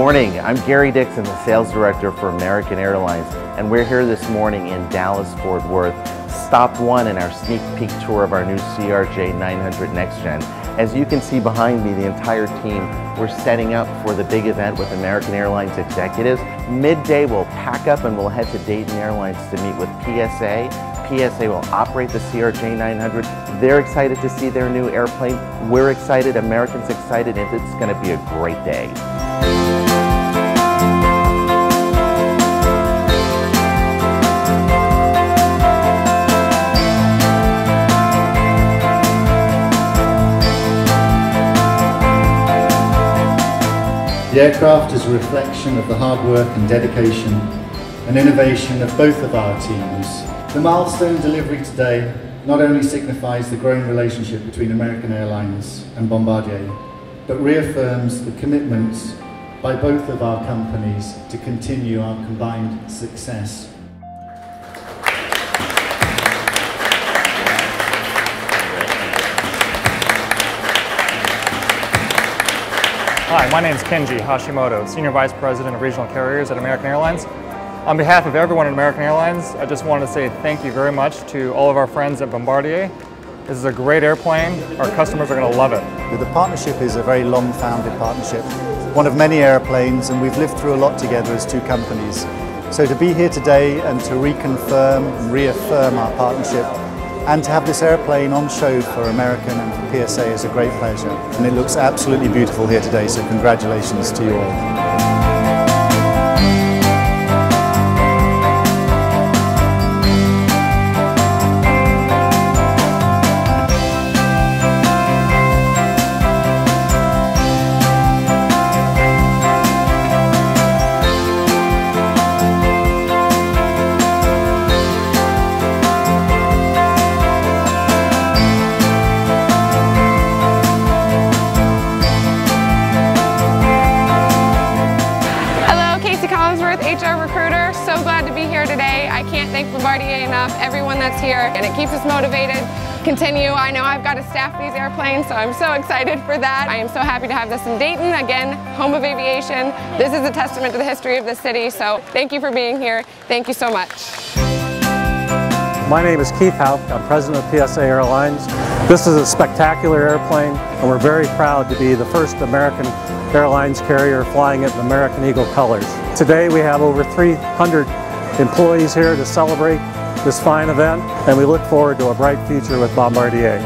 morning. I'm Gary Dixon, the Sales Director for American Airlines, and we're here this morning in Dallas-Fort Worth, stop one in our sneak peek tour of our new CRJ900 NextGen. As you can see behind me, the entire team, we're setting up for the big event with American Airlines executives. Midday, we'll pack up and we'll head to Dayton Airlines to meet with PSA. PSA will operate the CRJ900. They're excited to see their new airplane. We're excited, Americans excited, and it's going to be a great day. The aircraft is a reflection of the hard work and dedication and innovation of both of our teams. The milestone delivery today not only signifies the growing relationship between American Airlines and Bombardier, but reaffirms the commitments by both of our companies to continue our combined success. Hi, my name is Kenji Hashimoto, Senior Vice President of Regional Carriers at American Airlines. On behalf of everyone at American Airlines, I just wanted to say thank you very much to all of our friends at Bombardier. This is a great airplane. Our customers are going to love it. The partnership is a very long-founded partnership, one of many airplanes, and we've lived through a lot together as two companies. So to be here today and to reconfirm and reaffirm our partnership and to have this airplane on show for American and for PSA is a great pleasure. And it looks absolutely beautiful here today, so congratulations to you all. HR recruiter, so glad to be here today. I can't thank Bombardier enough, everyone that's here, and it keeps us motivated. Continue. I know I've got to staff these airplanes, so I'm so excited for that. I am so happy to have this in Dayton, again, home of aviation. This is a testament to the history of the city, so thank you for being here. Thank you so much. My name is Keith Haupt. I'm President of PSA Airlines. This is a spectacular airplane, and we're very proud to be the first American Airlines carrier flying it in American Eagle colors. Today we have over 300 employees here to celebrate this fine event, and we look forward to a bright future with Bombardier.